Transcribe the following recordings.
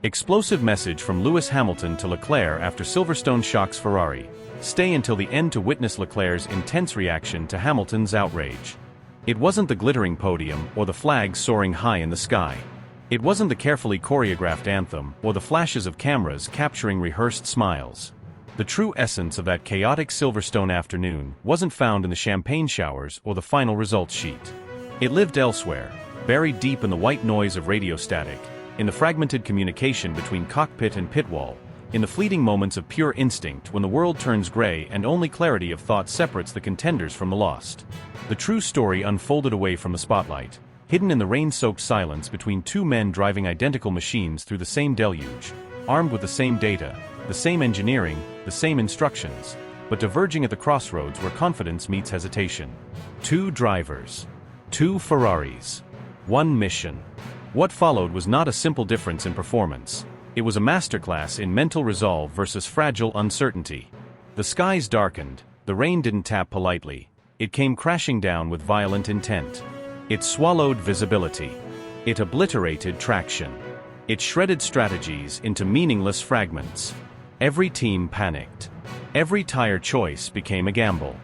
Explosive message from Lewis Hamilton to Leclerc after Silverstone shocks Ferrari. Stay until the end to witness Leclerc's intense reaction to Hamilton's outrage. It wasn't the glittering podium or the flags soaring high in the sky. It wasn't the carefully choreographed anthem or the flashes of cameras capturing rehearsed smiles. The true essence of that chaotic Silverstone afternoon wasn't found in the champagne showers or the final results sheet. It lived elsewhere, buried deep in the white noise of radio static, in the fragmented communication between cockpit and pit wall, in the fleeting moments of pure instinct when the world turns gray and only clarity of thought separates the contenders from the lost. The true story unfolded away from the spotlight, hidden in the rain-soaked silence between two men driving identical machines through the same deluge, armed with the same data, the same engineering, the same instructions, but diverging at the crossroads where confidence meets hesitation. Two drivers. Two Ferraris. One mission. What followed was not a simple difference in performance. It was a masterclass in mental resolve versus fragile uncertainty. The skies darkened, the rain didn't tap politely. It came crashing down with violent intent. It swallowed visibility. It obliterated traction. It shredded strategies into meaningless fragments. Every team panicked. Every tire choice became a gamble.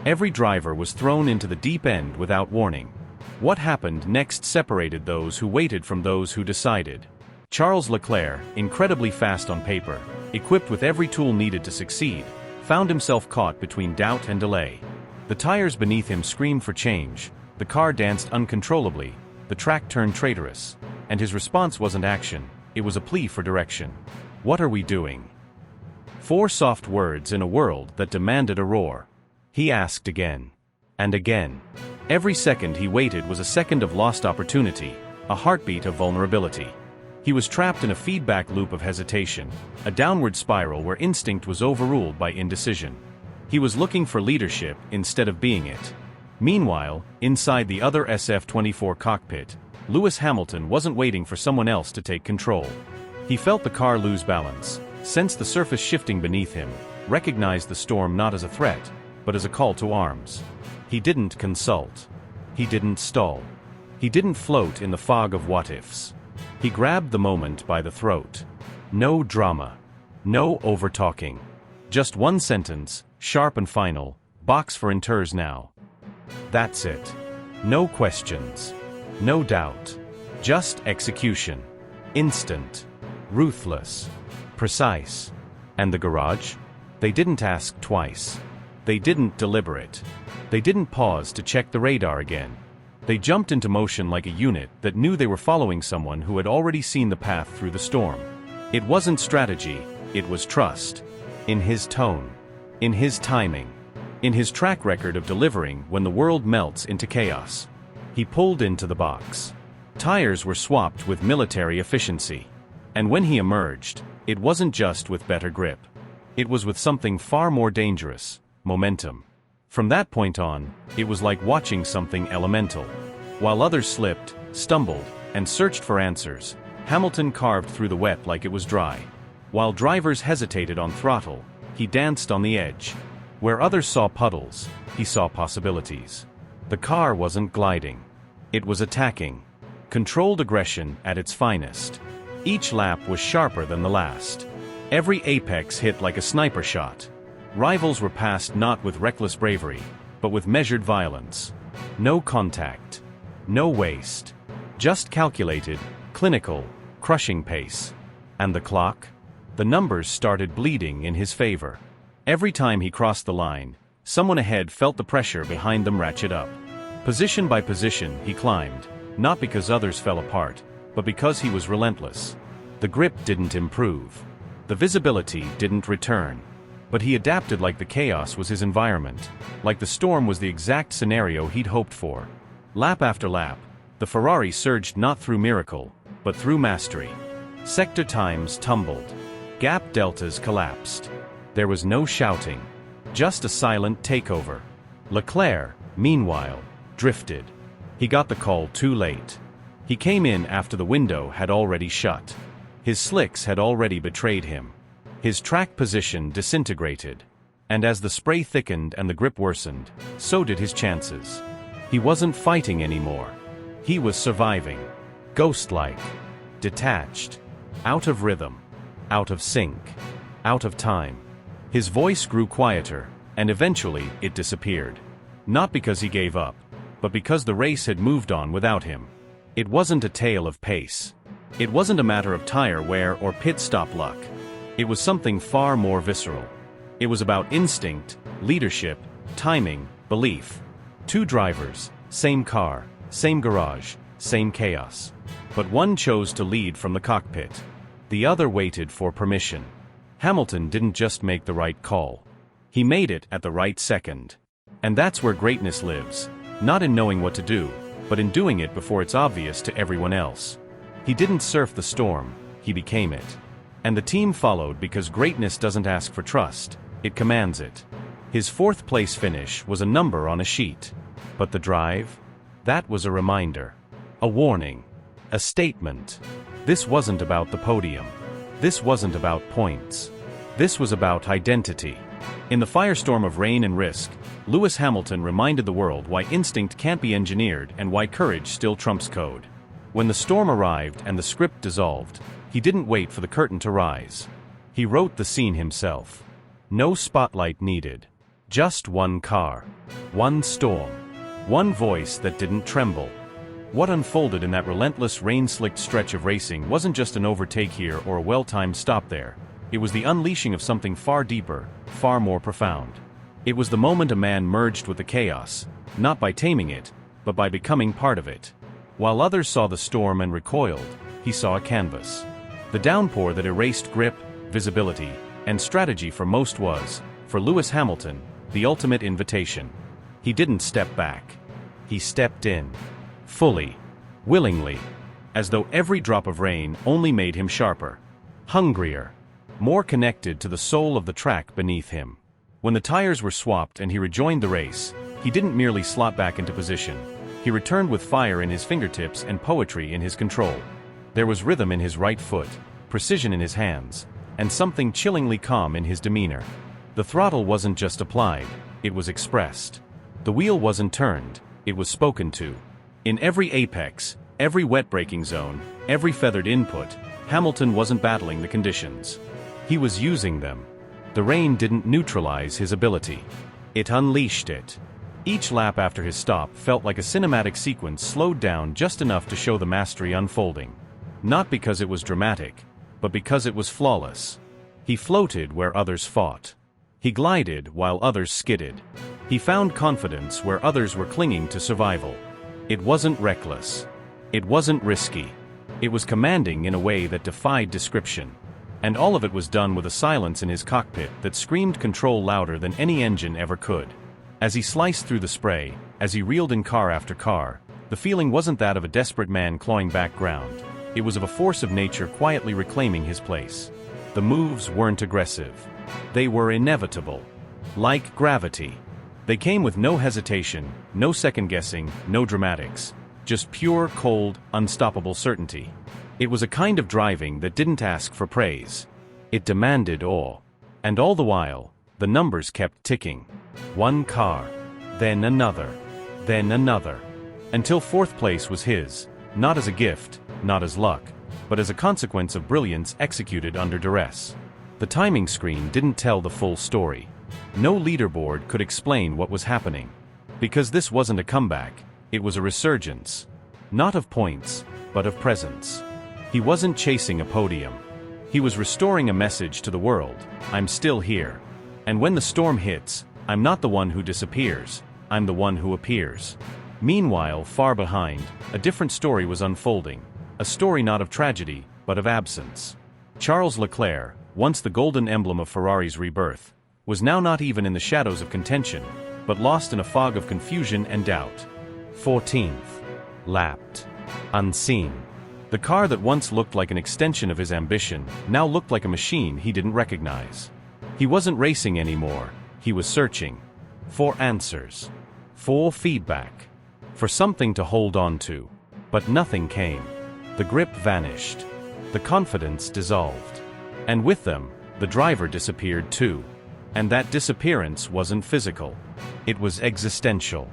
Every driver was thrown into the deep end without warning. What happened next separated those who waited from those who decided. Charles Leclerc, incredibly fast on paper, equipped with every tool needed to succeed, found himself caught between doubt and delay. The tires beneath him screamed for change, the car danced uncontrollably, the track turned traitorous, and his response wasn't action, it was a plea for direction. What are we doing? 4 soft words in a world that demanded a roar. He asked again. And again. Every second he waited was a second of lost opportunity, a heartbeat of vulnerability. He was trapped in a feedback loop of hesitation, a downward spiral where instinct was overruled by indecision. He was looking for leadership instead of being it. Meanwhile, inside the other SF-24 cockpit, Lewis Hamilton wasn't waiting for someone else to take control. He felt the car lose balance, sensed the surface shifting beneath him, recognized the storm not as a threat, but as a call to arms. He didn't consult. He didn't stall. He didn't float in the fog of what-ifs. He grabbed the moment by the throat. No drama. No over-talking. Just one sentence, sharp and final, box for inters now. That's it. No questions. No doubt. Just execution. Instant. Ruthless. Precise. And the garage? They didn't ask twice. They didn't deliberate. They didn't pause to check the radar again. They jumped into motion like a unit that knew they were following someone who had already seen the path through the storm. It wasn't strategy, it was trust. In his tone. In his timing. In his track record of delivering when the world melts into chaos. He pulled into the box. Tires were swapped with military efficiency. And when he emerged, it wasn't just with better grip. It was with something far more dangerous. Momentum. From that point on, it was like watching something elemental. While others slipped, stumbled, and searched for answers, Hamilton carved through the wet like it was dry. While drivers hesitated on throttle, he danced on the edge. Where others saw puddles, he saw possibilities. The car wasn't gliding. It was attacking. Controlled aggression at its finest. Each lap was sharper than the last. Every apex hit like a sniper shot. Rivals were passed not with reckless bravery, but with measured violence. No contact. No waste. Just calculated, clinical, crushing pace. And the clock? The numbers started bleeding in his favor. Every time he crossed the line, someone ahead felt the pressure behind them ratchet up. Position by position he climbed, not because others fell apart, but because he was relentless. The grip didn't improve. The visibility didn't return. But he adapted like the chaos was his environment, like the storm was the exact scenario he'd hoped for. Lap after lap, the Ferrari surged not through miracle, but through mastery. Sector times tumbled. Gap deltas collapsed. There was no shouting. Just a silent takeover. Leclerc, meanwhile, drifted. He got the call too late. He came in after the window had already shut. His slicks had already betrayed him. His track position disintegrated. And as the spray thickened and the grip worsened, so did his chances. He wasn't fighting anymore. He was surviving. Ghost-like. Detached. Out of rhythm. Out of sync. Out of time. His voice grew quieter, and eventually it disappeared. Not because he gave up, but because the race had moved on without him. It wasn't a tale of pace. It wasn't a matter of tire wear or pit stop luck. It was something far more visceral. It was about instinct, leadership, timing, belief. Two drivers, same car, same garage, same chaos. But one chose to lead from the cockpit. The other waited for permission. Hamilton didn't just make the right call. He made it at the right second. And that's where greatness lives, not in knowing what to do, but in doing it before it's obvious to everyone else. He didn't surf the storm, he became it. And the team followed because greatness doesn't ask for trust, it commands it. His fourth-place finish was a number on a sheet. But the drive? That was a reminder. A warning. A statement. This wasn't about the podium. This wasn't about points. This was about identity. In the firestorm of rain and risk, Lewis Hamilton reminded the world why instinct can't be engineered and why courage still trumps code. When the storm arrived and the script dissolved, he didn't wait for the curtain to rise. He wrote the scene himself. No spotlight needed. Just one car. One storm. One voice that didn't tremble. What unfolded in that relentless rain-slicked stretch of racing wasn't just an overtake here or a well-timed stop there. It was the unleashing of something far deeper, far more profound. It was the moment a man merged with the chaos, not by taming it, but by becoming part of it. While others saw the storm and recoiled, he saw a canvas. The downpour that erased grip, visibility, and strategy for most was, for Lewis Hamilton, the ultimate invitation. He didn't step back. He stepped in. Fully. Willingly. As though every drop of rain only made him sharper. Hungrier. More connected to the soul of the track beneath him. When the tires were swapped and he rejoined the race, he didn't merely slot back into position. He returned with fire in his fingertips and poetry in his control. There was rhythm in his right foot, precision in his hands, and something chillingly calm in his demeanor. The throttle wasn't just applied, it was expressed. The wheel wasn't turned, it was spoken to. In every apex, every wet braking zone, every feathered input, Hamilton wasn't battling the conditions. He was using them. The rain didn't neutralize his ability. It unleashed it. Each lap after his stop felt like a cinematic sequence slowed down just enough to show the mastery unfolding. Not because it was dramatic, but because it was flawless. He floated where others fought. He glided while others skidded. He found confidence where others were clinging to survival. It wasn't reckless. It wasn't risky. It was commanding in a way that defied description. And all of it was done with a silence in his cockpit that screamed control louder than any engine ever could. As he sliced through the spray, as he reeled in car after car, the feeling wasn't that of a desperate man clawing back ground. It was of a force of nature quietly reclaiming his place. The moves weren't aggressive. They were inevitable. Like gravity. They came with no hesitation, no second-guessing, no dramatics. Just pure, cold, unstoppable certainty. It was a kind of driving that didn't ask for praise. It demanded awe. And all the while, the numbers kept ticking. One car. Then another. Then another. Until fourth place was his, not as a gift, not as luck, but as a consequence of brilliance executed under duress. The timing screen didn't tell the full story. No leaderboard could explain what was happening. Because this wasn't a comeback, it was a resurgence. Not of points, but of presence. He wasn't chasing a podium. He was restoring a message to the world: I'm still here. And when the storm hits, I'm not the one who disappears, I'm the one who appears. Meanwhile, far behind, a different story was unfolding. A story not of tragedy, but of absence. Charles Leclerc, once the golden emblem of Ferrari's rebirth, was now not even in the shadows of contention, but lost in a fog of confusion and doubt. 14th. Lapped. Unseen. The car that once looked like an extension of his ambition now looked like a machine he didn't recognize. He wasn't racing anymore, he was searching. For answers. For feedback. For something to hold on to. But nothing came. The grip vanished. The confidence dissolved. And with them, the driver disappeared too. And that disappearance wasn't physical. It was existential.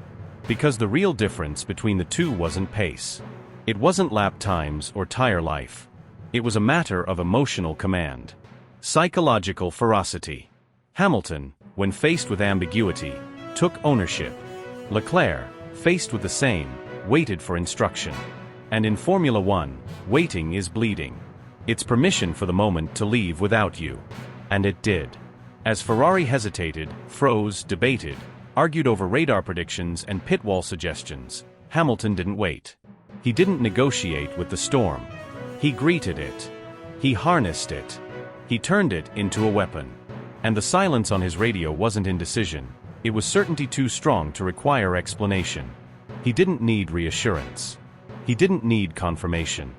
Because the real difference between the two wasn't pace. It wasn't lap times or tire life. It was a matter of emotional command. Psychological ferocity. Hamilton, when faced with ambiguity, took ownership. Leclerc, faced with the same, waited for instruction. And in Formula One, waiting is bleeding. It's permission for the moment to leave without you. And it did. As Ferrari hesitated, froze, debated, argued over radar predictions and pit wall suggestions, Hamilton didn't wait. He didn't negotiate with the storm. He greeted it. He harnessed it. He turned it into a weapon. And the silence on his radio wasn't indecision. It was certainty too strong to require explanation. He didn't need reassurance. He didn't need confirmation.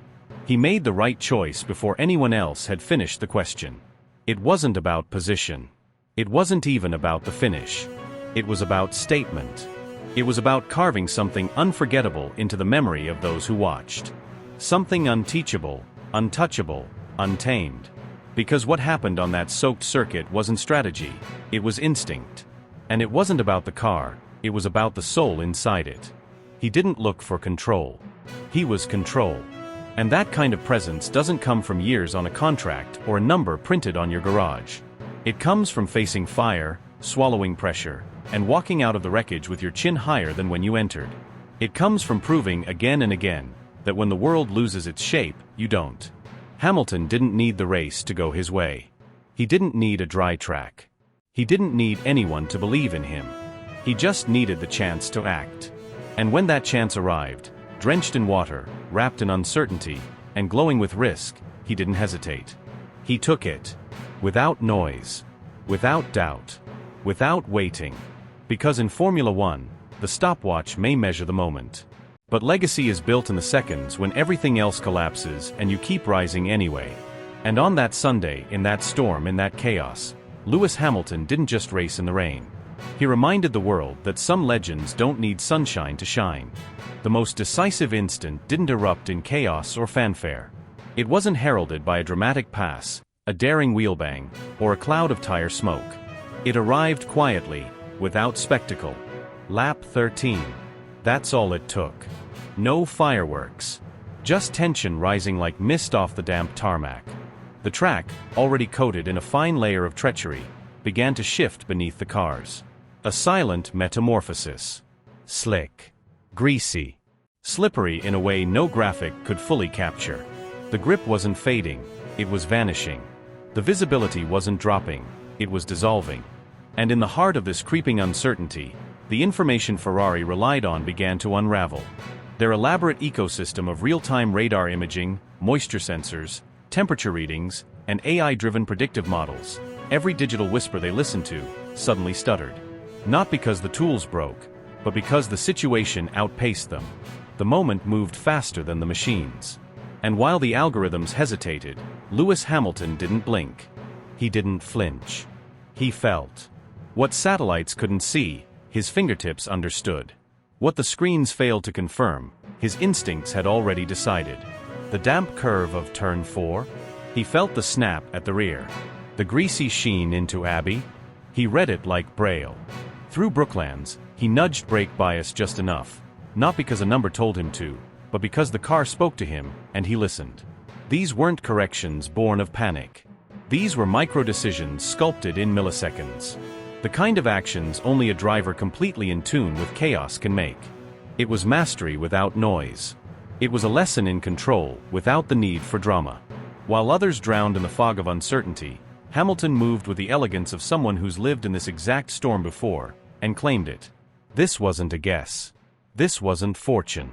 He made the right choice before anyone else had finished the question. It wasn't about position. It wasn't even about the finish. It was about statement. It was about carving something unforgettable into the memory of those who watched. Something unteachable, untouchable, untamed. Because what happened on that soaked circuit wasn't strategy, it was instinct. And it wasn't about the car, it was about the soul inside it. He didn't look for control. He was control. And that kind of presence doesn't come from years on a contract or a number printed on your garage. It comes from facing fire, swallowing pressure, and walking out of the wreckage with your chin higher than when you entered. It comes from proving again and again that when the world loses its shape, you don't. Hamilton didn't need the race to go his way. He didn't need a dry track. He didn't need anyone to believe in him. He just needed the chance to act. And when that chance arrived, drenched in water, wrapped in uncertainty, and glowing with risk, he didn't hesitate. He took it. Without noise. Without doubt. Without waiting. Because in Formula One, the stopwatch may measure the moment. But legacy is built in the seconds when everything else collapses and you keep rising anyway. And on that Sunday, in that storm, in that chaos, Lewis Hamilton didn't just race in the rain. He reminded the world that some legends don't need sunshine to shine. The most decisive instant didn't erupt in chaos or fanfare. It wasn't heralded by a dramatic pass, a daring wheel bang, or a cloud of tire smoke. It arrived quietly, without spectacle. Lap 13. That's all it took. No fireworks. Just tension rising like mist off the damp tarmac. The track, already coated in a fine layer of treachery, began to shift beneath the cars. A silent metamorphosis. Slick. Greasy. Slippery in a way no graphic could fully capture. The grip wasn't fading, it was vanishing. The visibility wasn't dropping, it was dissolving. And in the heart of this creeping uncertainty, the information Ferrari relied on began to unravel. Their elaborate ecosystem of real-time radar imaging, moisture sensors, temperature readings, and AI-driven predictive models, every digital whisper they listened to, suddenly stuttered. Not because the tools broke, but because the situation outpaced them. The moment moved faster than the machines. And while the algorithms hesitated, Lewis Hamilton didn't blink. He didn't flinch. He felt. What satellites couldn't see, his fingertips understood. What the screens failed to confirm, his instincts had already decided. The damp curve of turn 4? He felt the snap at the rear. The greasy sheen into Abbey? He read it like Braille. Through Brooklands, he nudged brake bias just enough, not because a number told him to, but because the car spoke to him, and he listened. These weren't corrections born of panic. These were micro-decisions sculpted in milliseconds. The kind of actions only a driver completely in tune with chaos can make. It was mastery without noise. It was a lesson in control, without the need for drama. While others drowned in the fog of uncertainty, Hamilton moved with the elegance of someone who's lived in this exact storm before, and claimed it. This wasn't a guess. This wasn't fortune.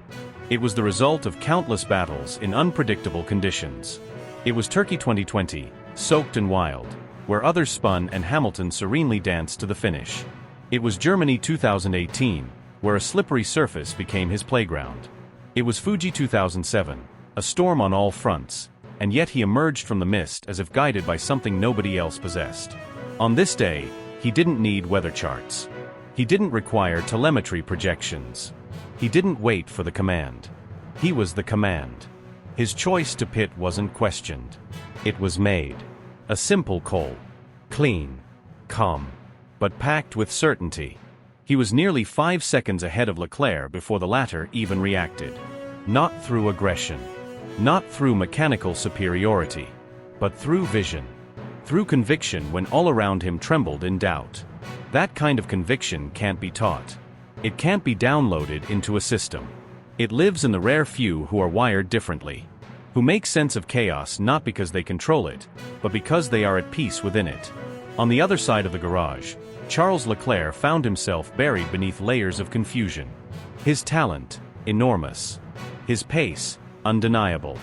It was the result of countless battles in unpredictable conditions. It was Turkey 2020, soaked and wild, where others spun and Hamilton serenely danced to the finish. It was Germany 2018, where a slippery surface became his playground. It was Fuji 2007, a storm on all fronts, and yet he emerged from the mist as if guided by something nobody else possessed. On this day, he didn't need weather charts. He didn't require telemetry projections. He didn't wait for the command. He was the command. His choice to pit wasn't questioned. It was made. A simple call. Clean. Calm. But packed with certainty. He was nearly 5 seconds ahead of Leclerc before the latter even reacted. Not through aggression. Not through mechanical superiority, but through vision. Through conviction when all around him trembled in doubt. That kind of conviction can't be taught. It can't be downloaded into a system. It lives in the rare few who are wired differently. Who make sense of chaos not because they control it, but because they are at peace within it. On the other side of the garage, Charles Leclerc found himself buried beneath layers of confusion. His talent, enormous. His pace, undeniable.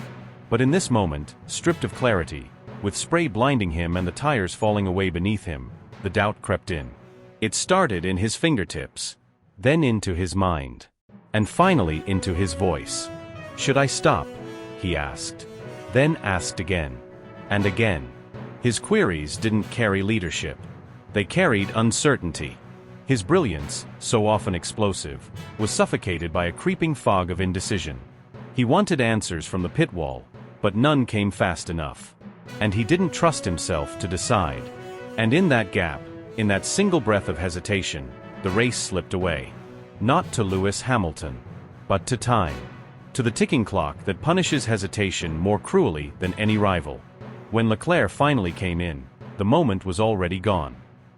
But in this moment, stripped of clarity, with spray blinding him and the tires falling away beneath him, the doubt crept in. It started in his fingertips, then into his mind, and finally into his voice. Should I stop? He asked. Then asked again. And again. His queries didn't carry leadership. They carried uncertainty. His brilliance, so often explosive, was suffocated by a creeping fog of indecision. He wanted answers from the pit wall, but none came fast enough. And he didn't trust himself to decide. And in that gap, in that single breath of hesitation, the race slipped away. Not to Lewis Hamilton, but to time. To the ticking clock that punishes hesitation more cruelly than any rival. When Leclerc finally came in, the moment was already gone.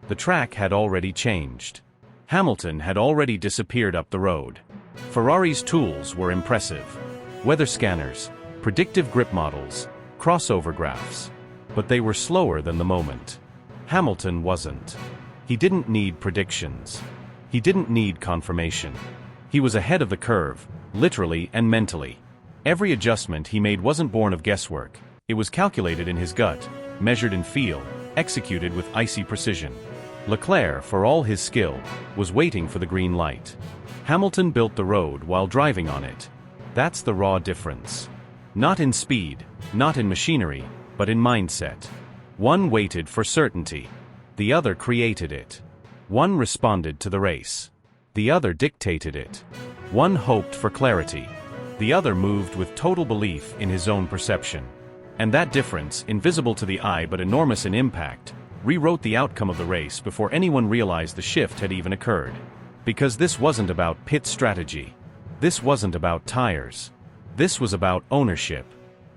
The track had already changed. Hamilton had already disappeared up the road. Ferrari's tools were impressive. Weather scanners, predictive grip models, crossover graphs. But they were slower than the moment. Hamilton wasn't. He didn't need predictions. He didn't need confirmation. He was ahead of the curve, literally and mentally. Every adjustment he made wasn't born of guesswork. It was calculated in his gut, measured in feel, executed with icy precision. Leclerc, for all his skill, was waiting for the green light. Hamilton built the road while driving on it. That's the raw difference. Not in speed, not in machinery, but in mindset. One waited for certainty. The other created it. One responded to the race. The other dictated it. One hoped for clarity. The other moved with total belief in his own perception. And that difference, invisible to the eye but enormous in impact, rewrote the outcome of the race before anyone realized the shift had even occurred. Because this wasn't about pit strategy. This wasn't about tires. This was about ownership.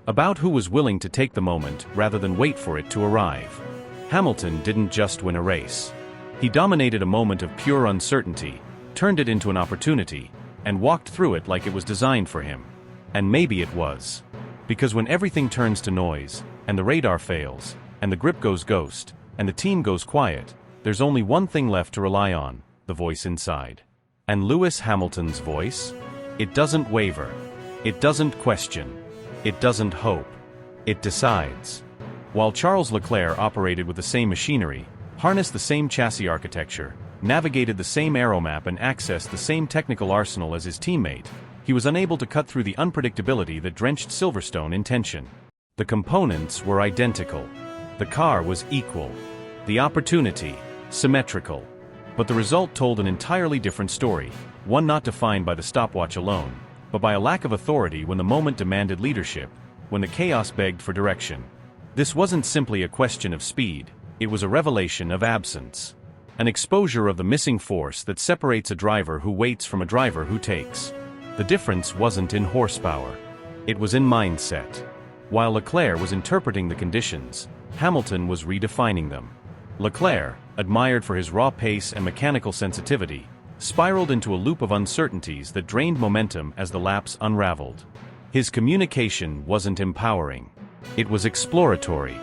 About who was willing to take the moment rather than wait for it to arrive. Hamilton didn't just win a race. He dominated a moment of pure uncertainty, turned it into an opportunity, and walked through it like it was designed for him. And maybe it was. Because when everything turns to noise, and the radar fails, and the grip goes ghost, and the team goes quiet, there's only one thing left to rely on, the voice inside. And Lewis Hamilton's voice? It doesn't waver. It doesn't question. It doesn't hope. It decides. While Charles Leclerc operated with the same machinery, harnessed the same chassis architecture, navigated the same aeromap and accessed the same technical arsenal as his teammate, he was unable to cut through the unpredictability that drenched Silverstone in tension. The components were identical. The car was equal. The opportunity, symmetrical. But the result told an entirely different story, one not defined by the stopwatch alone, but by a lack of authority when the moment demanded leadership, when the chaos begged for direction. This wasn't simply a question of speed, it was a revelation of absence. An exposure of the missing force that separates a driver who waits from a driver who takes. The difference wasn't in horsepower. It was in mindset. While Leclerc was interpreting the conditions, Hamilton was redefining them. Leclerc, admired for his raw pace and mechanical sensitivity, spiraled into a loop of uncertainties that drained momentum as the laps unraveled. His communication wasn't empowering. It was exploratory.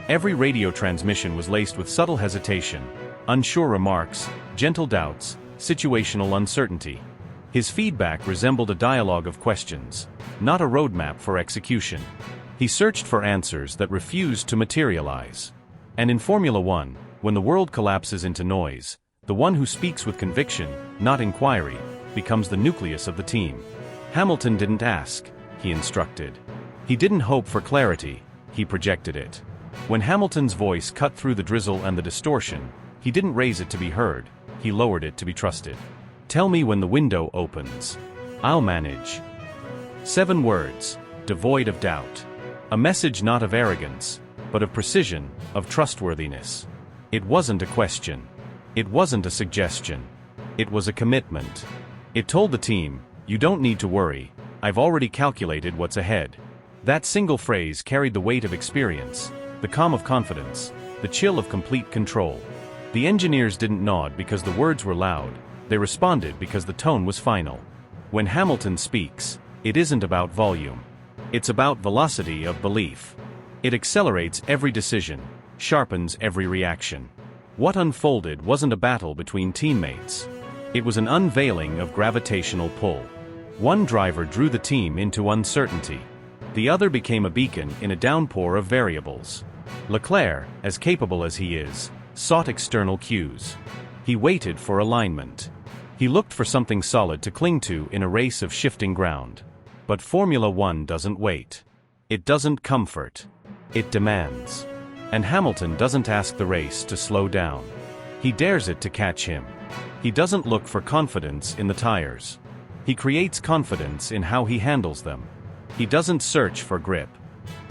Every radio transmission was laced with subtle hesitation, unsure remarks, gentle doubts, situational uncertainty. His feedback resembled a dialogue of questions, not a roadmap for execution. He searched for answers that refused to materialize. And in Formula One, when the world collapses into noise, the one who speaks with conviction, not inquiry, becomes the nucleus of the team. Hamilton didn't ask, he instructed. He didn't hope for clarity, he projected it. When Hamilton's voice cut through the drizzle and the distortion, he didn't raise it to be heard, he lowered it to be trusted. Tell me when the window opens. I'll manage. 7 words, devoid of doubt. A message not of arrogance, but of precision, of trustworthiness. It wasn't a question. It wasn't a suggestion. It was a commitment. It told the team, you don't need to worry, I've already calculated what's ahead. That single phrase carried the weight of experience, the calm of confidence, the chill of complete control. The engineers didn't nod because the words were loud, they responded because the tone was final. When Hamilton speaks, it isn't about volume. It's about velocity of belief. It accelerates every decision, sharpens every reaction. What unfolded wasn't a battle between teammates. It was an unveiling of gravitational pull. One driver drew the team into uncertainty. The other became a beacon in a downpour of variables. Leclerc, as capable as he is, sought external cues. He waited for alignment. He looked for something solid to cling to in a race of shifting ground. But Formula One doesn't wait. It doesn't comfort. It demands. And Hamilton doesn't ask the race to slow down. He dares it to catch him. He doesn't look for confidence in the tires. He creates confidence in how he handles them. He doesn't search for grip.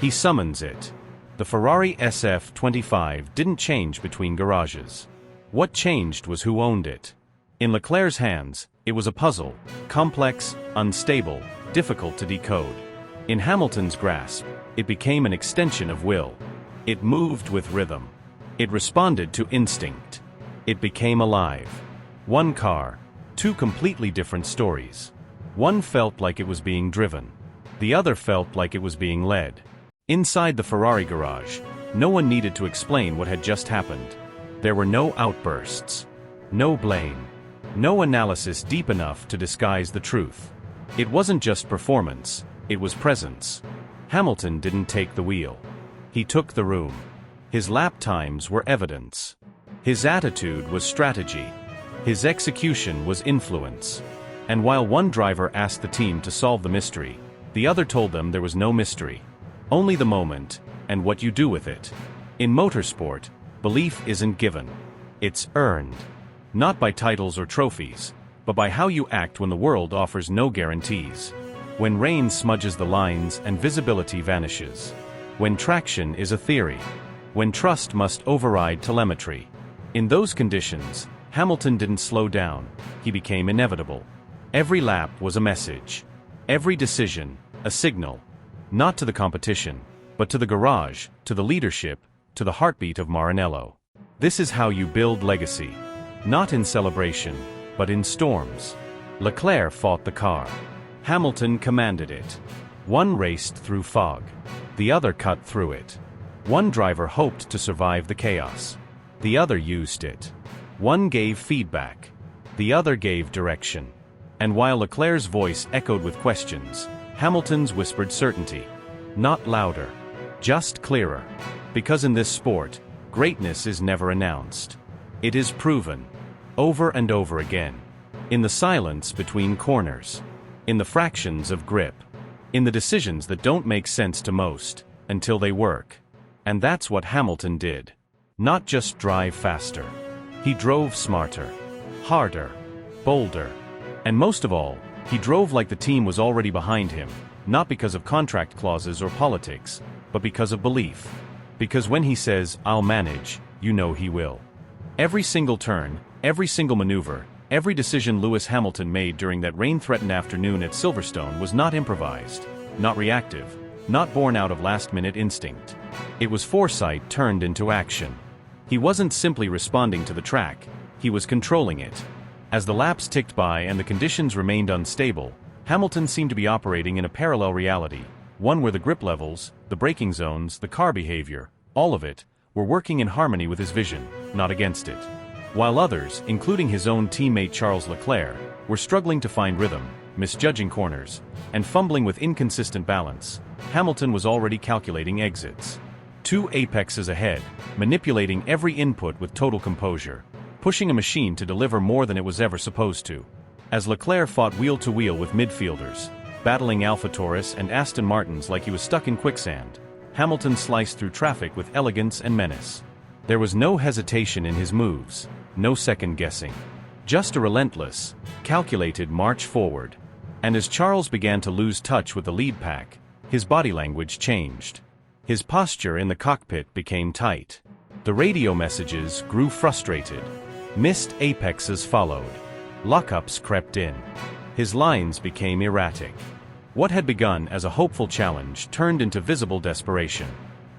He summons it. The Ferrari SF25 didn't change between garages. What changed was who owned it. In Leclerc's hands, it was a puzzle, complex, unstable, difficult to decode. In Hamilton's grasp, it became an extension of will. It moved with rhythm. It responded to instinct. It became alive. One car, two completely different stories. One felt like it was being driven. The other felt like it was being led. Inside the Ferrari garage, no one needed to explain what had just happened. There were no outbursts. No blame. No analysis deep enough to disguise the truth. It wasn't just performance, it was presence. Hamilton didn't take the wheel. He took the room. His lap times were evidence. His attitude was strategy. His execution was influence. And while one driver asked the team to solve the mystery, the other told them there was no mystery. Only the moment, and what you do with it. In motorsport, belief isn't given. It's earned. Not by titles or trophies, but by how you act when the world offers no guarantees. When rain smudges the lines and visibility vanishes. When traction is a theory. When trust must override telemetry. In those conditions, Hamilton didn't slow down, he became inevitable. Every lap was a message. Every decision, a signal. Not to the competition, but to the garage, to the leadership, to the heartbeat of Maranello. This is how you build legacy. Not in celebration, but in storms. Leclerc fought the car. Hamilton commanded it. One raced through fog. The other cut through it. One driver hoped to survive the chaos. The other used it. One gave feedback. The other gave direction. And while Leclerc's voice echoed with questions, Hamilton's whispered certainty. Not louder. Just clearer. Because in this sport, greatness is never announced. It is proven. Over and over again. In the silence between corners. In the fractions of grip. In the decisions that don't make sense to most, until they work. And that's what Hamilton did. Not just drive faster. He drove smarter. Harder. Bolder. And most of all, he drove like the team was already behind him, not because of contract clauses or politics, but because of belief. Because when he says, "I'll manage," you know he will. Every single turn, every single maneuver, every decision Lewis Hamilton made during that rain-threatened afternoon at Silverstone was not improvised, not reactive, not born out of last-minute instinct. It was foresight turned into action. He wasn't simply responding to the track, he was controlling it. As the laps ticked by and the conditions remained unstable, Hamilton seemed to be operating in a parallel reality, one where the grip levels, the braking zones, the car behavior, all of it, were working in harmony with his vision, not against it. While others, including his own teammate Charles Leclerc, were struggling to find rhythm, misjudging corners, and fumbling with inconsistent balance, Hamilton was already calculating exits. 2 apexes ahead, manipulating every input with total composure, pushing a machine to deliver more than it was ever supposed to. As Leclerc fought wheel-to-wheel with midfielders, battling AlphaTauri and Aston Martins like he was stuck in quicksand, Hamilton sliced through traffic with elegance and menace. There was no hesitation in his moves, no second-guessing. Just a relentless, calculated march forward. And as Charles began to lose touch with the lead pack, his body language changed. His posture in the cockpit became tight. The radio messages grew frustrated. Missed apexes followed. Lockups crept in. His lines became erratic. What had begun as a hopeful challenge turned into visible desperation.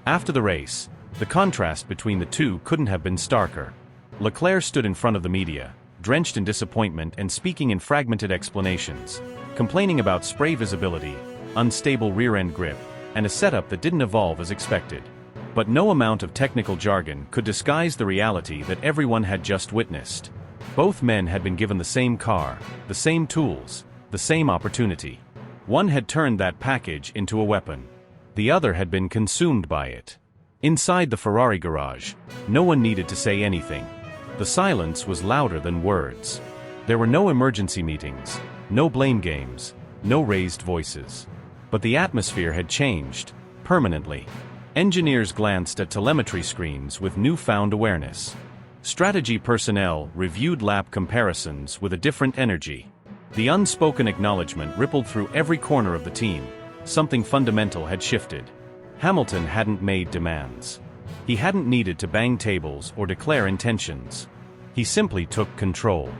After the race, the contrast between the two couldn't have been starker. Leclerc stood in front of the media, drenched in disappointment and speaking in fragmented explanations, complaining about spray visibility, unstable rear-end grip, and a setup that didn't evolve as expected. But no amount of technical jargon could disguise the reality that everyone had just witnessed. Both men had been given the same car, the same tools, the same opportunity. One had turned that package into a weapon. The other had been consumed by it. Inside the Ferrari garage, no one needed to say anything. The silence was louder than words. There were no emergency meetings, no blame games, no raised voices. But the atmosphere had changed, permanently. Engineers glanced at telemetry screens with newfound awareness. Strategy personnel reviewed lap comparisons with a different energy. The unspoken acknowledgement rippled through every corner of the team. Something fundamental had shifted. Hamilton hadn't made demands. He hadn't needed to bang tables or declare intentions. He simply took control.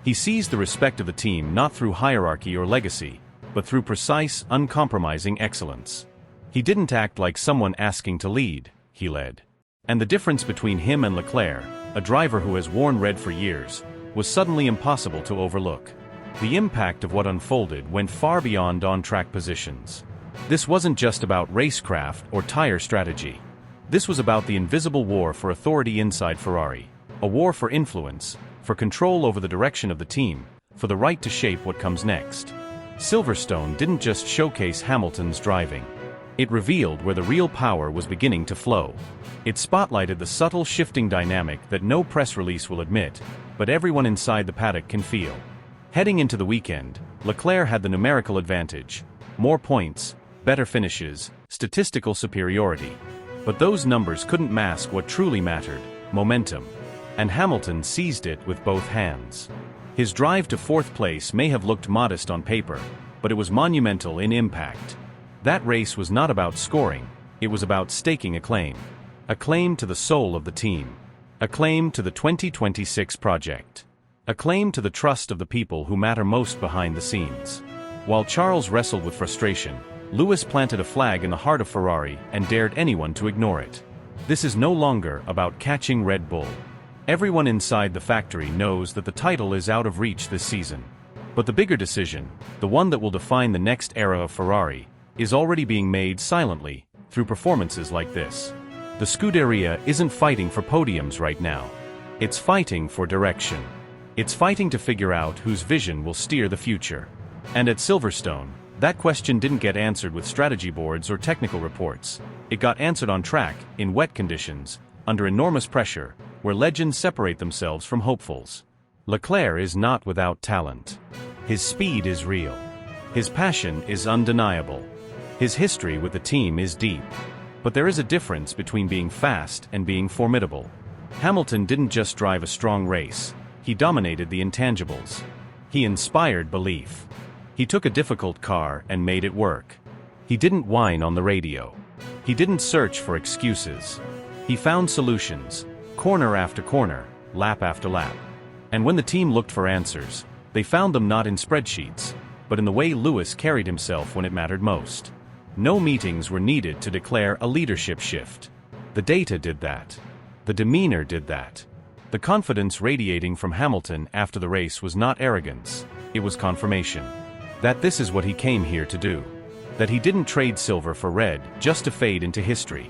He seized the respect of the team not through hierarchy or legacy, but through precise, uncompromising excellence. He didn't act like someone asking to lead, he led. And the difference between him and Leclerc, a driver who has worn red for years, was suddenly impossible to overlook. The impact of what unfolded went far beyond on-track positions. This wasn't just about racecraft or tire strategy. This was about the invisible war for authority inside Ferrari, a war for influence, for control over the direction of the team, for the right to shape what comes next. Silverstone didn't just showcase Hamilton's driving. It revealed where the real power was beginning to flow. It spotlighted the subtle shifting dynamic that no press release will admit, but everyone inside the paddock can feel. Heading into the weekend, Leclerc had the numerical advantage. More points, better finishes, statistical superiority. But those numbers couldn't mask what truly mattered: momentum. And Hamilton seized it with both hands. His drive to fourth place may have looked modest on paper, but it was monumental in impact. That race was not about scoring, it was about staking a claim. A claim to the soul of the team. A claim to the 2026 project. A claim to the trust of the people who matter most behind the scenes. While Charles wrestled with frustration, Lewis planted a flag in the heart of Ferrari and dared anyone to ignore it. This is no longer about catching Red Bull. Everyone inside the factory knows that the title is out of reach this season. But the bigger decision, the one that will define the next era of Ferrari, is already being made silently, through performances like this. The Scuderia isn't fighting for podiums right now. It's fighting for direction. It's fighting to figure out whose vision will steer the future. And at Silverstone, that question didn't get answered with strategy boards or technical reports. It got answered on track, in wet conditions, under enormous pressure, where legends separate themselves from hopefuls. Leclerc is not without talent. His speed is real. His passion is undeniable. His history with the team is deep. But there is a difference between being fast and being formidable. Hamilton didn't just drive a strong race, he dominated the intangibles. He inspired belief. He took a difficult car and made it work. He didn't whine on the radio. He didn't search for excuses. He found solutions, corner after corner, lap after lap. And when the team looked for answers, they found them not in spreadsheets, but in the way Lewis carried himself when it mattered most. No meetings were needed to declare a leadership shift. The data did that. The demeanor did that. The confidence radiating from Hamilton after the race was not arrogance, it was confirmation. That this is what he came here to do. That he didn't trade silver for red just to fade into history.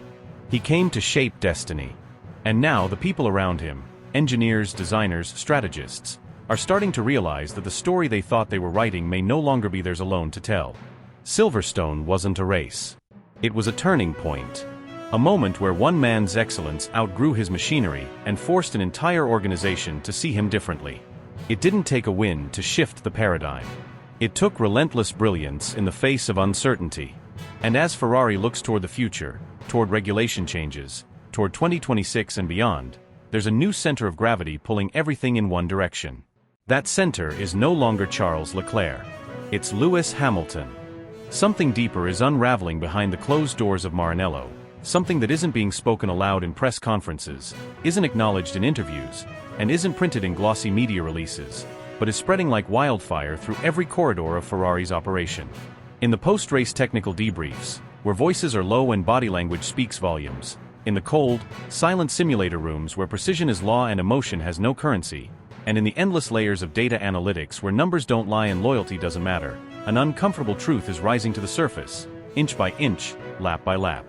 He came to shape destiny. And now the people around him, engineers, designers, strategists, are starting to realize that the story they thought they were writing may no longer be theirs alone to tell. Silverstone wasn't a race. It was a turning point. A moment where one man's excellence outgrew his machinery and forced an entire organization to see him differently. It didn't take a win to shift the paradigm. It took relentless brilliance in the face of uncertainty. And as Ferrari looks toward the future, toward regulation changes, toward 2026 and beyond, there's a new center of gravity pulling everything in one direction. That center is no longer Charles Leclerc. It's Lewis Hamilton. Something deeper is unraveling behind the closed doors of Maranello, something that isn't being spoken aloud in press conferences, isn't acknowledged in interviews, and isn't printed in glossy media releases, but is spreading like wildfire through every corridor of Ferrari's operation. In the post-race technical debriefs, where voices are low and body language speaks volumes, in the cold, silent simulator rooms where precision is law and emotion has no currency, and in the endless layers of data analytics where numbers don't lie and loyalty doesn't matter, an uncomfortable truth is rising to the surface, inch by inch, lap by lap.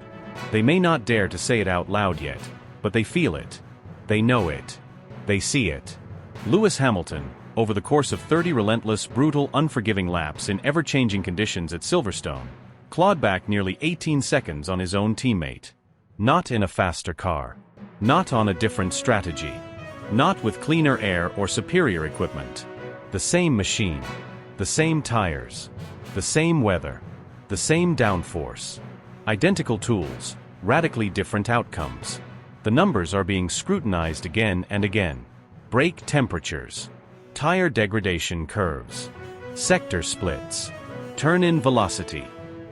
They may not dare to say it out loud yet, but they feel it. They know it. They see it. Lewis Hamilton, over the course of 30 relentless, brutal, unforgiving laps in ever-changing conditions at Silverstone, clawed back nearly 18 seconds on his own teammate. Not in a faster car. Not on a different strategy. Not with cleaner air or superior equipment. The same machine. The same tires. The same weather. The same downforce. Identical tools. Radically different outcomes. The numbers are being scrutinized again and again. Brake temperatures. Tire degradation curves. Sector splits. Turn-in velocity.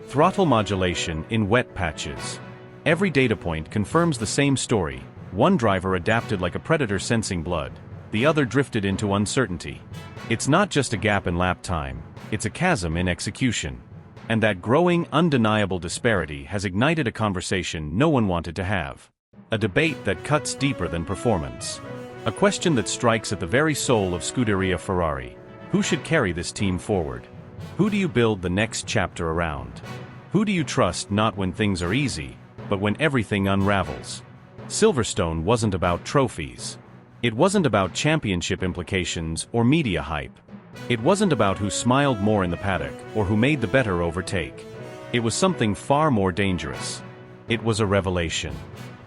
Throttle modulation in wet patches. Every data point confirms the same story. One driver adapted like a predator sensing blood. The other drifted into uncertainty. It's not just a gap in lap time, it's a chasm in execution. And that growing, undeniable disparity has ignited a conversation no one wanted to have. A debate that cuts deeper than performance. A question that strikes at the very soul of Scuderia Ferrari. Who should carry this team forward? Who do you build the next chapter around? Who do you trust not when things are easy, but when everything unravels? Silverstone wasn't about trophies. It wasn't about championship implications or media hype. It wasn't about who smiled more in the paddock or who made the better overtake. It was something far more dangerous. It was a revelation.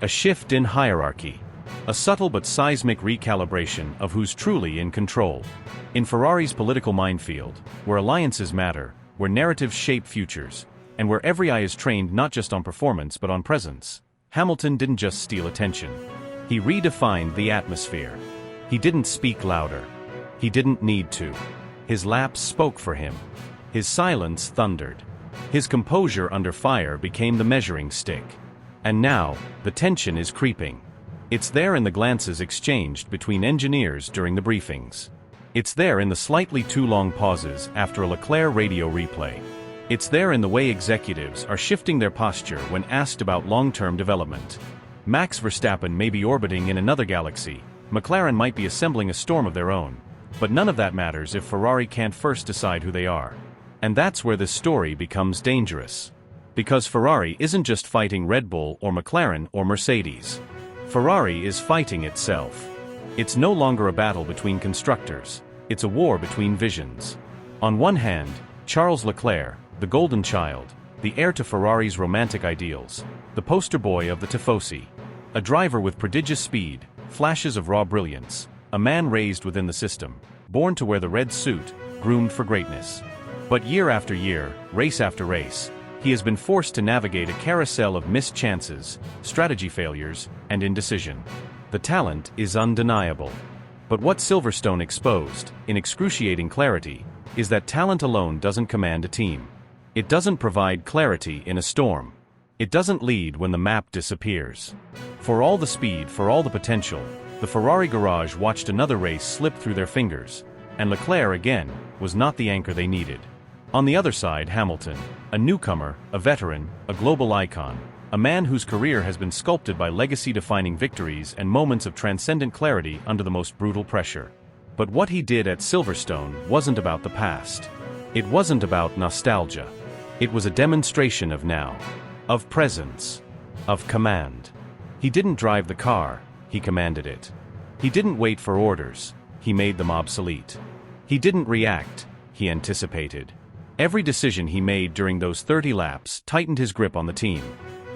A shift in hierarchy. A subtle but seismic recalibration of who's truly in control. In Ferrari's political minefield, where alliances matter, where narratives shape futures, and where every eye is trained not just on performance but on presence, Hamilton didn't just steal attention. He redefined the atmosphere. He didn't speak louder. He didn't need to. His laps spoke for him. His silence thundered. His composure under fire became the measuring stick. And now, the tension is creeping. It's there in the glances exchanged between engineers during the briefings. It's there in the slightly too long pauses after a Leclerc radio replay. It's there in the way executives are shifting their posture when asked about long-term development. Max Verstappen may be orbiting in another galaxy, McLaren might be assembling a storm of their own, but none of that matters if Ferrari can't first decide who they are. And that's where this story becomes dangerous. Because Ferrari isn't just fighting Red Bull or McLaren or Mercedes. Ferrari is fighting itself. It's no longer a battle between constructors, it's a war between visions. On one hand, Charles Leclerc, the golden child, the heir to Ferrari's romantic ideals, the poster boy of the Tifosi. A driver with prodigious speed, flashes of raw brilliance, a man raised within the system, born to wear the red suit, groomed for greatness. But year after year, race after race, he has been forced to navigate a carousel of missed chances, strategy failures, and indecision. The talent is undeniable. But what Silverstone exposed, in excruciating clarity, is that talent alone doesn't command a team. It doesn't provide clarity in a storm. It doesn't lead when the map disappears. For all the speed, for all the potential, the Ferrari garage watched another race slip through their fingers, and Leclerc again was not the anchor they needed. On the other side, Hamilton, a newcomer, a veteran, a global icon, a man whose career has been sculpted by legacy-defining victories and moments of transcendent clarity under the most brutal pressure. But what he did at Silverstone wasn't about the past. It wasn't about nostalgia. It was a demonstration of now, of presence, of command. He didn't drive the car, he commanded it. He didn't wait for orders, he made them obsolete. He didn't react, he anticipated. Every decision he made during those 30 laps tightened his grip on the team.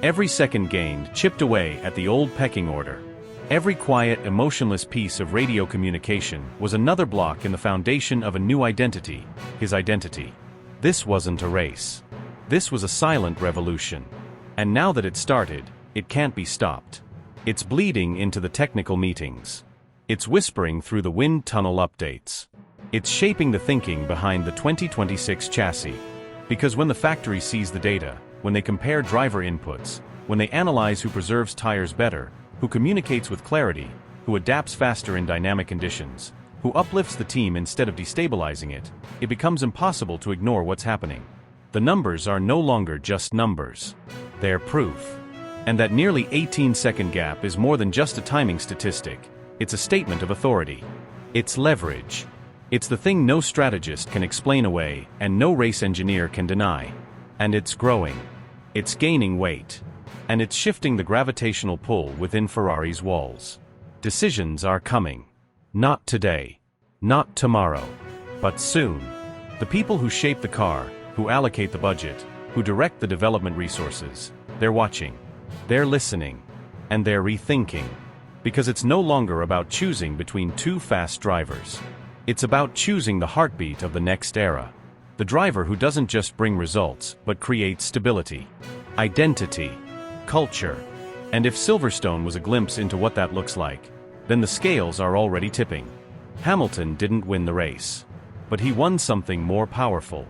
Every second gained chipped away at the old pecking order. Every quiet, emotionless piece of radio communication was another block in the foundation of a new identity, his identity. This wasn't a race. This was a silent revolution. And now that it started, it can't be stopped. It's bleeding into the technical meetings. It's whispering through the wind tunnel updates. It's shaping the thinking behind the 2026 chassis. Because when the factory sees the data, when they compare driver inputs, when they analyze who preserves tires better, who communicates with clarity, who adapts faster in dynamic conditions, who uplifts the team instead of destabilizing it, it becomes impossible to ignore what's happening. The numbers are no longer just numbers. They're proof. And that nearly 18-second gap is more than just a timing statistic. It's a statement of authority. It's leverage. It's the thing no strategist can explain away and no race engineer can deny. And it's growing. It's gaining weight. And it's shifting the gravitational pull within Ferrari's walls. Decisions are coming. Not today. Not tomorrow. But soon. The people who shape the car, who allocate the budget, who direct the development resources, they're watching. They're listening. And they're rethinking. Because it's no longer about choosing between two fast drivers. It's about choosing the heartbeat of the next era. The driver who doesn't just bring results, but creates stability, identity, culture. And if Silverstone was a glimpse into what that looks like, then the scales are already tipping. Hamilton didn't win the race. But he won something more powerful.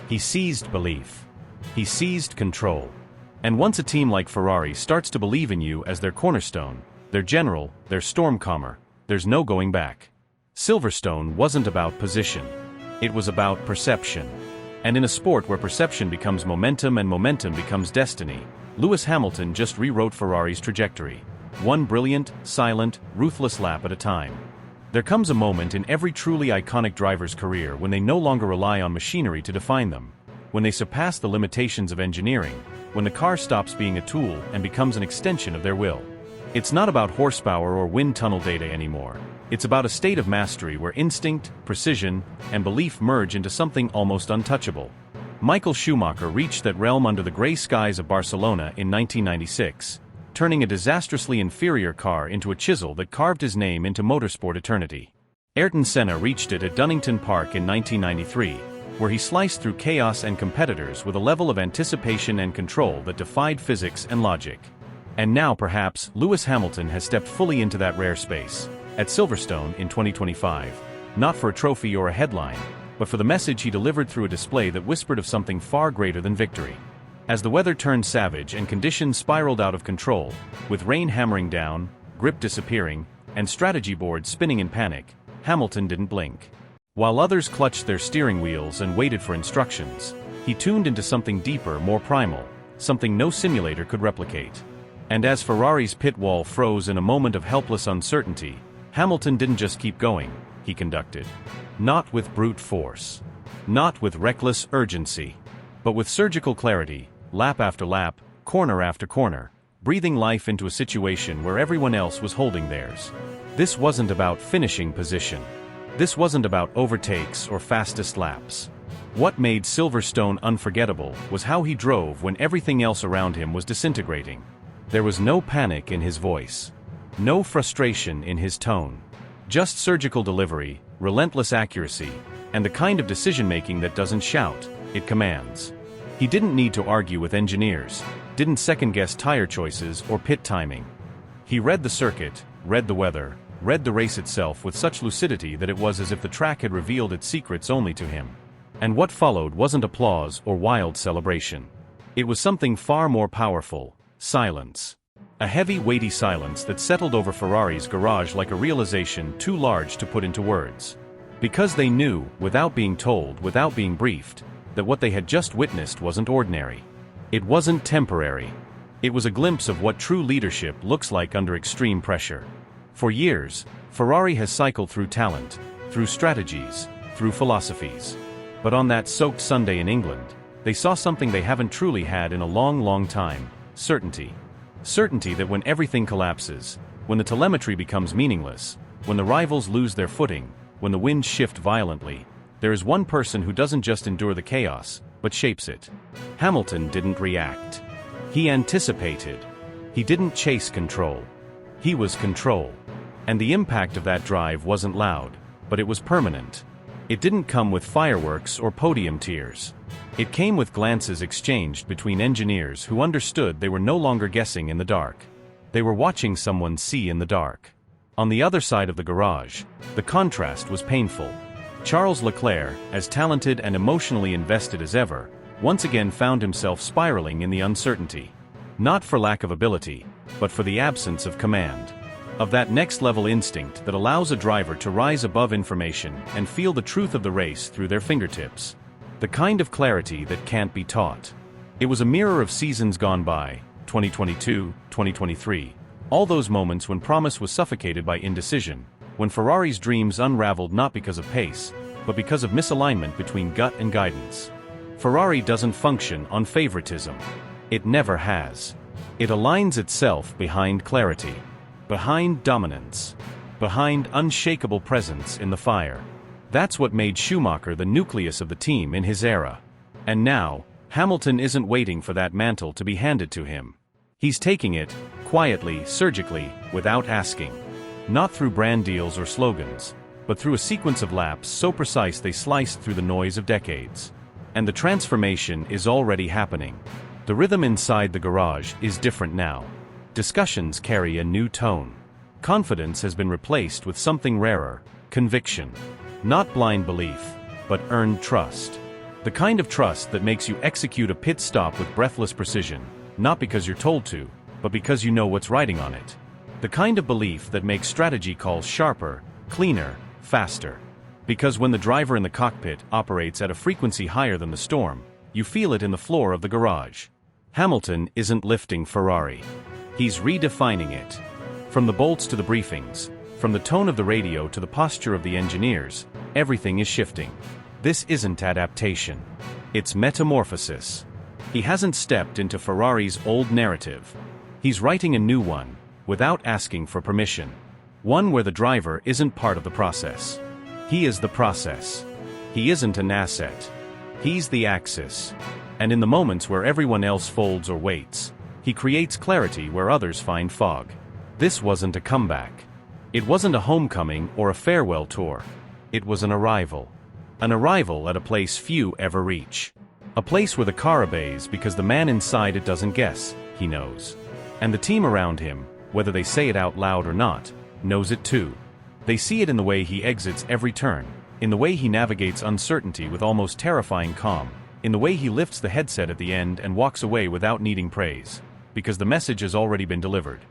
He seized belief. He seized control. And once a team like Ferrari starts to believe in you as their cornerstone, their general, their storm calmer, there's no going back. Silverstone wasn't about position. It was about perception. And in a sport where perception becomes momentum and momentum becomes destiny, Lewis Hamilton just rewrote Ferrari's trajectory. One brilliant, silent, ruthless lap at a time. There comes a moment in every truly iconic driver's career when they no longer rely on machinery to define them. When they surpass the limitations of engineering. When the car stops being a tool and becomes an extension of their will. It's not about horsepower or wind tunnel data anymore. It's about a state of mastery where instinct, precision, and belief merge into something almost untouchable. Michael Schumacher reached that realm under the gray skies of Barcelona in 1996, turning a disastrously inferior car into a chisel that carved his name into motorsport eternity. Ayrton Senna reached it at Donington Park in 1993, where he sliced through chaos and competitors with a level of anticipation and control that defied physics and logic. And now perhaps, Lewis Hamilton has stepped fully into that rare space, at Silverstone in 2025, not for a trophy or a headline, but for the message he delivered through a display that whispered of something far greater than victory. As the weather turned savage and conditions spiraled out of control, with rain hammering down, grip disappearing, and strategy boards spinning in panic, Hamilton didn't blink. While others clutched their steering wheels and waited for instructions, he tuned into something deeper, more primal, something no simulator could replicate. And as Ferrari's pit wall froze in a moment of helpless uncertainty, Hamilton didn't just keep going, he conducted. Not with brute force. Not with reckless urgency. But with surgical clarity, lap after lap, corner after corner, breathing life into a situation where everyone else was holding theirs. This wasn't about finishing position. This wasn't about overtakes or fastest laps. What made Silverstone unforgettable was how he drove when everything else around him was disintegrating. There was no panic in his voice. No frustration in his tone. Just surgical delivery, relentless accuracy, and the kind of decision-making that doesn't shout, it commands. He didn't need to argue with engineers, didn't second-guess tire choices or pit timing. He read the circuit, read the weather, read the race itself with such lucidity that it was as if the track had revealed its secrets only to him. And what followed wasn't applause or wild celebration. It was something far more powerful. Silence. A heavy, weighty silence that settled over Ferrari's garage like a realization too large to put into words. Because they knew, without being told, without being briefed, that what they had just witnessed wasn't ordinary. It wasn't temporary. It was a glimpse of what true leadership looks like under extreme pressure. For years, Ferrari has cycled through talent, through strategies, through philosophies. But on that soaked Sunday in England, they saw something they haven't truly had in a long, long time. Certainty. Certainty that when everything collapses, when the telemetry becomes meaningless, when the rivals lose their footing, when the winds shift violently, there is one person who doesn't just endure the chaos, but shapes it. Hamilton didn't react. He anticipated. He didn't chase control. He was control. And the impact of that drive wasn't loud, but it was permanent. It didn't come with fireworks or podium tears. It came with glances exchanged between engineers who understood they were no longer guessing in the dark. They were watching someone see in the dark. On the other side of the garage, the contrast was painful. Charles Leclerc, as talented and emotionally invested as ever, once again found himself spiraling in the uncertainty. Not for lack of ability, but for the absence of command. Of that next-level instinct that allows a driver to rise above information and feel the truth of the race through their fingertips. The kind of clarity that can't be taught. It was a mirror of seasons gone by, 2022, 2023, all those moments when promise was suffocated by indecision, when Ferrari's dreams unraveled not because of pace, but because of misalignment between gut and guidance. Ferrari doesn't function on favoritism. It never has. It aligns itself behind clarity, behind dominance, behind unshakable presence in the fire. That's what made Schumacher the nucleus of the team in his era. And now, Hamilton isn't waiting for that mantle to be handed to him. He's taking it, quietly, surgically, without asking. Not through brand deals or slogans, but through a sequence of laps so precise they sliced through the noise of decades. And the transformation is already happening. The rhythm inside the garage is different now. Discussions carry a new tone. Confidence has been replaced with something rarer, conviction. Not blind belief, but earned trust. The kind of trust that makes you execute a pit stop with breathless precision, not because you're told to, but because you know what's riding on it. The kind of belief that makes strategy calls sharper, cleaner, faster. Because when the driver in the cockpit operates at a frequency higher than the storm, you feel it in the floor of the garage. Hamilton isn't lifting Ferrari. He's redefining it. From the bolts to the briefings, from the tone of the radio to the posture of the engineers, everything is shifting. This isn't adaptation. It's metamorphosis. He hasn't stepped into Ferrari's old narrative. He's writing a new one, without asking for permission. One where the driver isn't part of the process. He is the process. He isn't an asset. He's the axis. And in the moments where everyone else folds or waits, he creates clarity where others find fog. This wasn't a comeback. It wasn't a homecoming or a farewell tour. It was an arrival. An arrival at a place few ever reach. A place where the car obeys because the man inside it doesn't guess, he knows. And the team around him, whether they say it out loud or not, knows it too. They see it in the way he exits every turn, in the way he navigates uncertainty with almost terrifying calm, in the way he lifts the headset at the end and walks away without needing praise, because the message has already been delivered.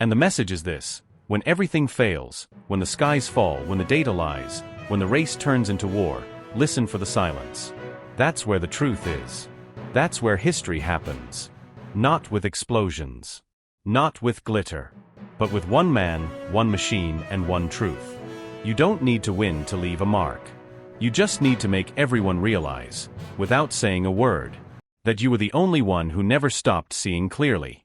And the message is this: when everything fails, when the skies fall, when the data lies, when the race turns into war, listen for the silence. That's where the truth is. That's where history happens. Not with explosions. Not with glitter. But with one man, one machine, and one truth. You don't need to win to leave a mark. You just need to make everyone realize, without saying a word, that you were the only one who never stopped seeing clearly.